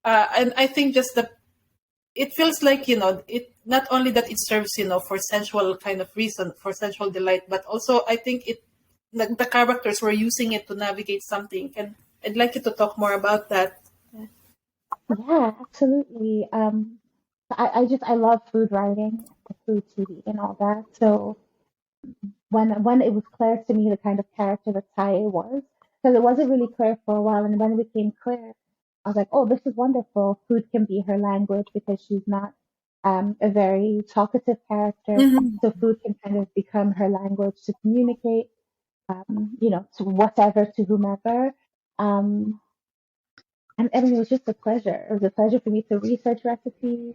I think just it feels like, it not only that it serves, for sensual kind of reason, for sensual delight, but also I think the characters were using it to navigate something, and I'd like you to talk more about that.
Yeah, absolutely. I love food writing, food TV, and all that. So when it was clear to me the kind of character that Taye was, because it wasn't really clear for a while, and when it became clear, I was like, oh, this is wonderful. Food can be her language because she's not a very talkative character.
Hmm.
So food can kind of become her language to communicate, to whatever, to whomever. Um, and I mean, it was just a pleasure. It was a pleasure for me to research recipes,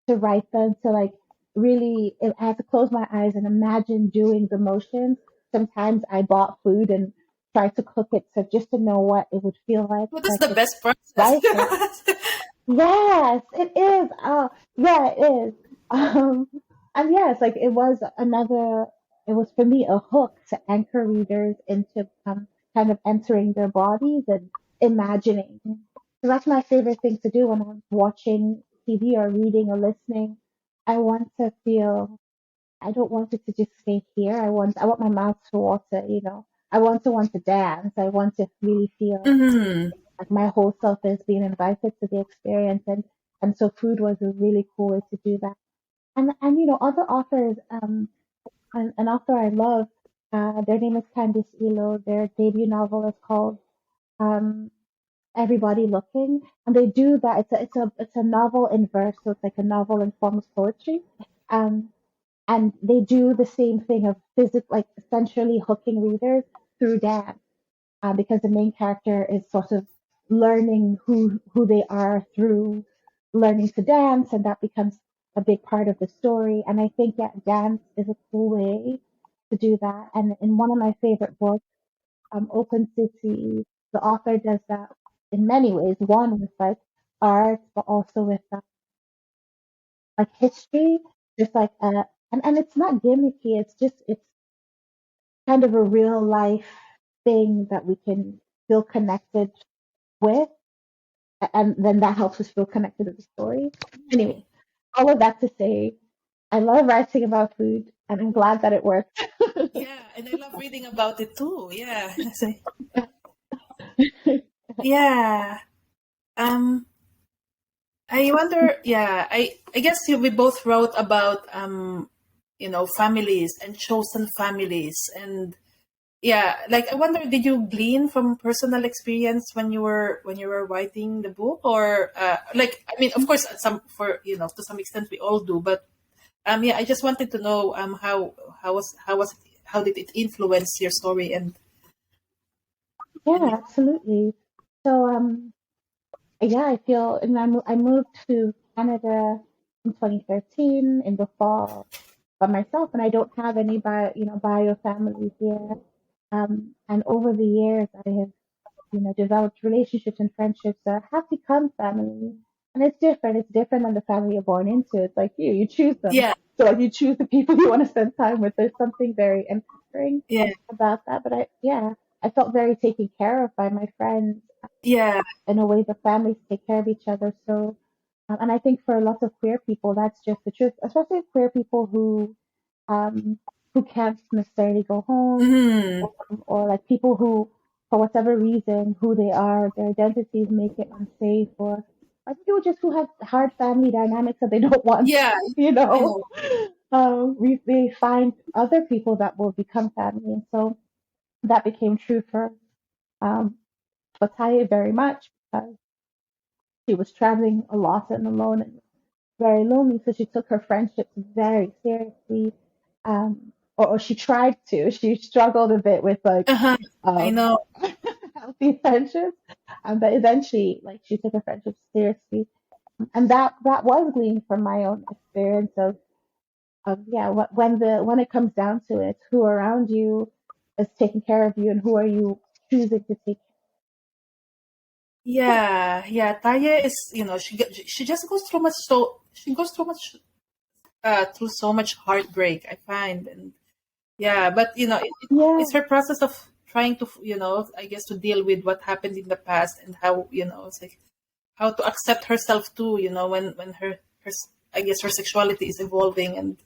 to write them, to like really, I had to close my eyes and imagine doing the motions. Sometimes I bought food and tried to cook it so just to know what it would feel like
What
so
is
I
the
could
best
write it.
process?
Yes, it is. Oh, yeah, it is. Um, and yes, like it was for me a hook to anchor readers into kind of entering their bodies and imagining. So that's my favorite thing to do when I'm watching TV or reading or listening. I want to feel. I don't want it to just stay here. I want my mouth to water, I want to dance. I want to really feel
Mm-hmm.
like my whole self is being invited to the experience, and so food was a really cool way to do that. And other authors, an author I love, their name is Candice Elo. Their debut novel is called um, Everybody Looking, and they do that. It's a novel in verse, so it's like a novel in form of poetry. Um, and they do the same thing of like essentially hooking readers through dance, because the main character is sort of learning who they are through learning to dance, and that becomes a big part of the story. And I think, yeah, dance is a cool way to do that. And in one of my favorite books, Open City, the author does that in many ways. One with like art, but also with like history, just like and it's not gimmicky. It's kind of a real life thing that we can feel connected with, and then that helps us feel connected to the story. Anyway, all of that to say, I love writing about food, and I'm glad that it worked.
Yeah, and I love reading about it too. Yeah. Yeah. Um, I wonder. Yeah, I guess we both wrote about families and chosen families, and yeah, like I wonder, did you glean from personal experience when you were writing the book, or like I mean, of course, some for to some extent we all do, but yeah, I just wanted to know how did it influence your story and
Yeah, absolutely. So, yeah, I feel, and I moved to Canada in 2013 in the fall by myself, and I don't have any bio family here. And over the years, I have developed relationships and friendships that have become family. And it's different. It's different than the family you're born into. It's like you choose them.
yeah,
So like you choose the people you want to spend time with. There's something very empowering
yeah,
about that. But I felt very taken care of by my friends
yeah,
in a way the families take care of each other. So, and I think for lots of queer people, that's just the truth, especially queer people um, who can't necessarily go home,
mm,
or like people who, for whatever reason, who they are, their identities make it unsafe, or people just who have hard family dynamics that they don't want,
yeah,
you
I
know.
know,
They find other people that will become family, and so that became true for um, Bataille very much because she was traveling a lot and alone and very lonely, so she took her friendships very seriously. Or she tried to. She struggled a bit with like
uh-huh, I
um,
know,
healthy friendships, but eventually, like she took her friendships seriously, and that was gleaned from my own experience of yeah, when it comes down to it, who around you is taking care of you, and who are you choosing to take.
yeah, yeah. Taya is she just goes through much, so she goes through so much heartbreak, I find. And yeah, but
Yeah,
it's her process of trying to I guess to deal with what happened in the past, and how it's like how to accept herself too, when I guess her sexuality is evolving, and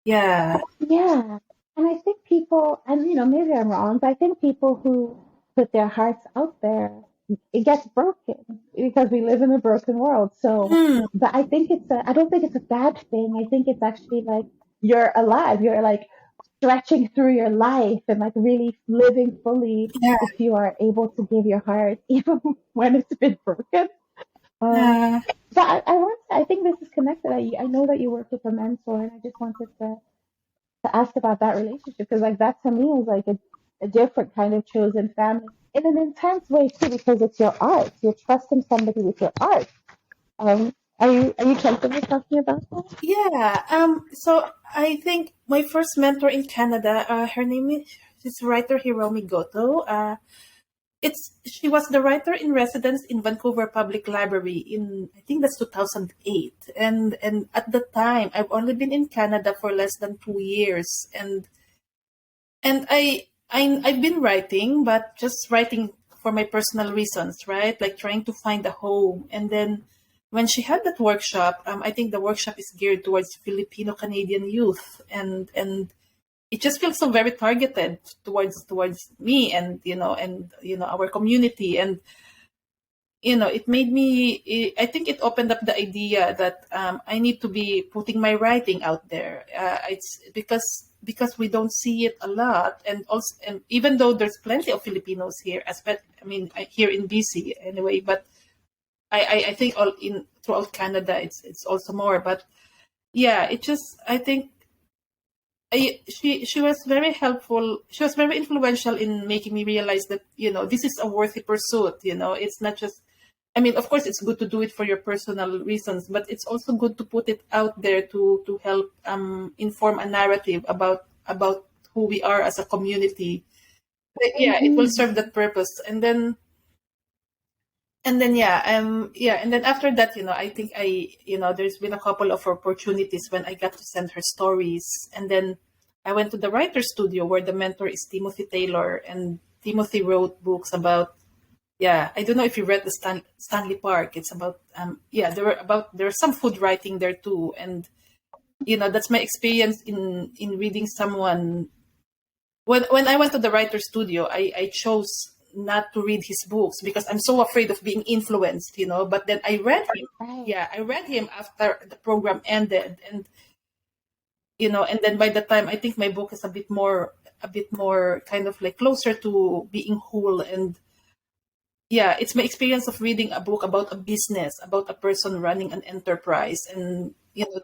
yeah,
yeah. And I think people, and maybe I'm wrong, but I think people who put their hearts out there, it gets broken because we live in a broken world. So,
mm,
but I don't think it's a bad thing. I think it's actually like you're alive. You're like stretching through your life and like really living fully
yeah,
if you are able to give your heart even when it's been broken. Um,
uh,
but I think this is connected. I know that you work with a mentor, and I just wanted to ask about that relationship because like that to me is like a different kind of chosen family in an intense way too because it's your art. You're trusting somebody with your art. Are you comfortable talking about that?
yeah. So I think my first mentor in Canada, her name is writer Hiromi Goto. She was the writer in residence in Vancouver Public Library in, I think that's 2008. And at the time I've only been in Canada for less than 2 years, and I've been writing, but just writing for my personal reasons, right? Like trying to find a home. And then when she had that workshop, I think the workshop is geared towards Filipino Canadian youth, and it just feels so very targeted towards me, and our community. And it made me, I think it opened up the idea that I need to be putting my writing out there. It's because we don't see it a lot, and also, and even though there's plenty of Filipinos here, here in BC anyway, but I think all in throughout Canada, it's also more. But yeah, it just, I think she was very helpful. She was very influential in making me realize that this is a worthy pursuit. It's not just. Of course, it's good to do it for your personal reasons, but it's also good to put it out there to help inform a narrative about who we are as a community. But yeah, it will serve that purpose. And then after that, I think there's been a couple of opportunities when I got to send her stories. And then I went to the writer's studio where the mentor is Timothy Taylor, and Timothy wrote books about, I don't know if you read the Stanley Park. It's about, there's some food writing there too. And, that's my experience in reading someone. When I went to the writer's studio, I chose not to read his books because I'm so afraid of being influenced, but then I read him.
Right.
Yeah, I read him after the program ended. And, and then by the time, I think my book is a bit more kind of like closer to being whole. And yeah, it's my experience of reading a book about a business, about a person running an enterprise, and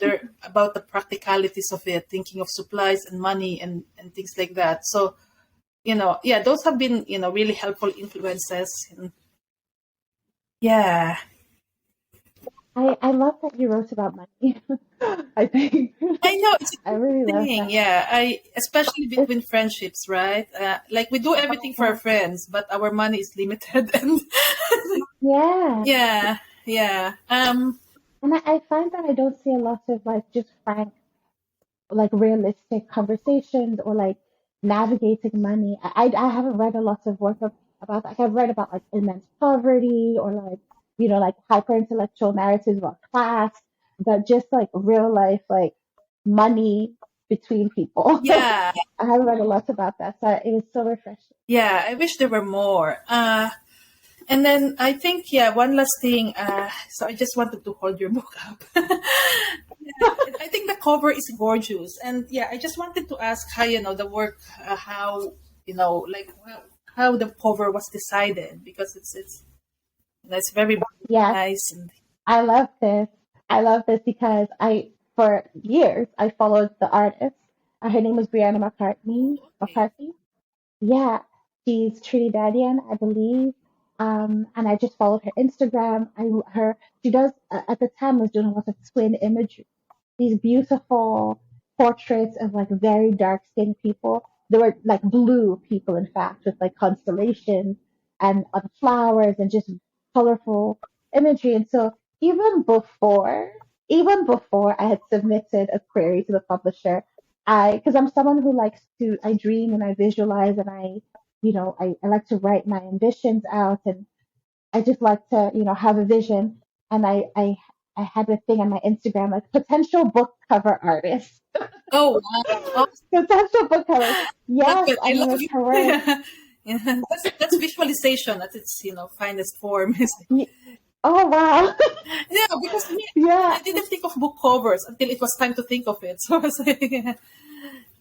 they're about the practicalities of it, thinking of supplies and money and things like that. So, those have been really helpful influences. And, yeah,
I love that you wrote about money. I think
I know it's a
I really
good
love
thing.
that.
Yeah, especially between friendships, right? Like we do everything for our friends, but our money is limited, and
Yeah.
yeah.
And I find that I don't see a lot of like just frank, like realistic conversations or like navigating money. I haven't read a lot of work about that. Like I've read about like immense poverty or like, like hyper intellectual narratives about class, but just like real life, like money between people.
Yeah,
I haven't read a lot about that. So it was so refreshing.
yeah. I wish there were more. And then I think, one last thing. So I just wanted to hold your book up. I think the cover is gorgeous, and I just wanted to ask how the work, how like how the cover was decided, because it's very
Yes,
nice. And
I love this. I love this because for years, I followed the artist. Her name was Brianna McCartney.
okay.
Yeah, she's Trinidadian, I believe. And I just followed her Instagram. She does, at the time, was doing a lot of twin imagery. These beautiful portraits of like very dark skinned people. They were like blue people, in fact, with like constellations and flowers and just colorful imagery. And so even before I had submitted a query to the publisher, because I'm someone who I dream and I visualize and I like to write my ambitions out and I just like to, have a vision. And I had a thing on my Instagram, like potential book cover artist,
Oh wow! Oh,
potential book cover.
that's
Yes,
good. I
and it
love
was
you.
her work.
Yeah, that's visualization at its finest form.
Ye- Oh, wow.
Yeah, because
Yeah.
I didn't think of book covers until it was time to think of it. So I was like,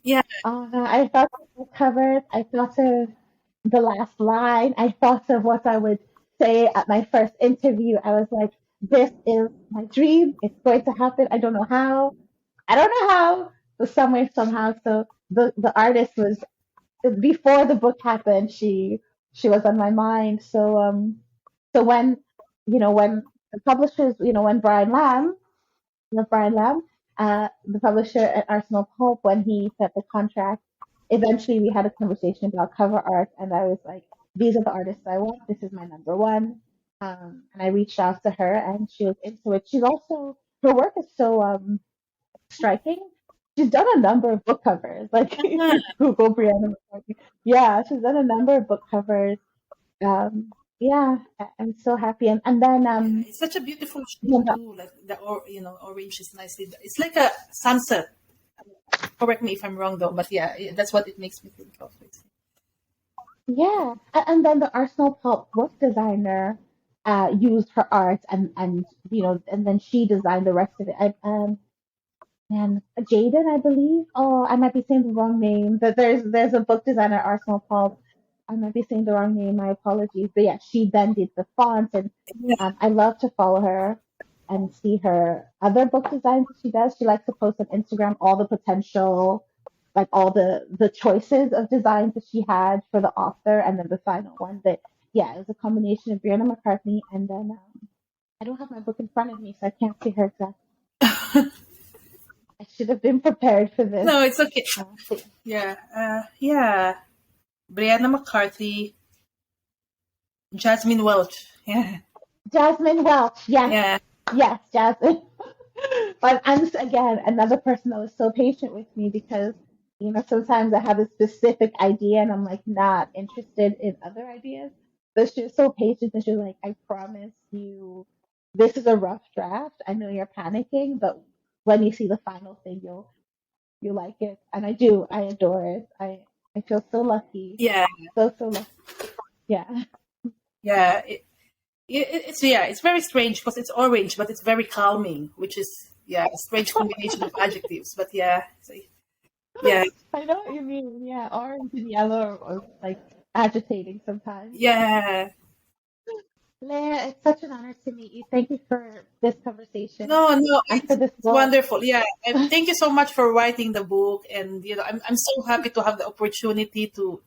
yeah.
I thought of book covers. I thought of the last line. I thought of what I would say at my first interview. I was like, this is my dream. It's going to happen. I don't know how. I don't know how, but some way, somehow. So the artist was before the book happened. She was on my mind. So when the publishers, when Brian Lamb, the publisher at Arsenal Pulp, when he set the contract, eventually we had a conversation about cover art, and I was like, these are the artists I want. This is my number one. And I reached out to her, and she was into it. Her work is so striking. She's done a number of book covers. Like if
Uh-huh.
you Google Brianna McCartney, yeah, she's done a number of book covers. yeah, I'm so happy. And then
Yeah, it's such a beautiful
you
shade
know,
too. Like orange is nicely. It's like a sunset. Correct me if I'm wrong though, but yeah, that's what it makes me think of.
yeah, and then the Arsenal Pulp book designer used her art, and and then she designed the rest of it. And Jaden, I believe. Oh, I might be saying the wrong name. But there's a book designer, Arsenal Pulp. I might be saying the wrong name. My apologies. But yeah, she then did the fonts, and
Yeah,
I love to follow her and see her other book designs that she does. She likes to post on Instagram all the potential, like all the choices of designs that she had for the author, and then the final one. But yeah, it was a combination of Brianna McCartney, and then I don't have my book in front of me, so I can't see her exact. I should have been prepared for this.
no, it's okay.
But
Yeah, yeah. Brianna McCarthy, Jasmine Welch. Yeah,
Jasmine Welch, yes,
yeah,
yes, Jasmine. But I'm again another person that was so patient with me because sometimes I have a specific idea and I'm like not interested in other ideas. But she was so patient and she was like, "I promise you, this is a rough draft. I know you're panicking, but when you see the final thing, you'll like it." And I do. I adore it. I feel so lucky,
yeah,
so lucky. Yeah.
yeah. It's very strange because it's orange, but it's very calming, which is a strange combination of adjectives. But yeah, so, yeah,
I know what you mean. Yeah, orange and yellow are like agitating sometimes.
yeah.
Leah, it's such an honor to meet you. Thank you for this conversation
No, no,
and for this
it's
book.
wonderful. Yeah, thank you so much for writing the book, and I'm so happy to have the opportunity to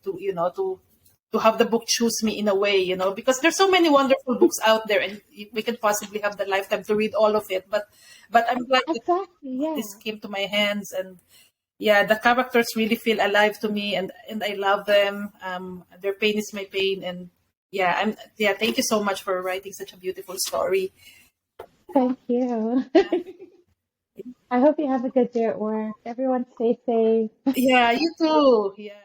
have the book choose me in a way, because there's so many wonderful books out there, and we can possibly have the lifetime to read all of it. But I'm glad that
Exactly,
this
yeah.
came to my hands, and yeah, the characters really feel alive to me, and I love them. Their pain is my pain, and yeah. Thank you so much for writing such a beautiful story.
Thank you. I hope you have a good day at work. Everyone stay safe.
Yeah, you too. Yeah.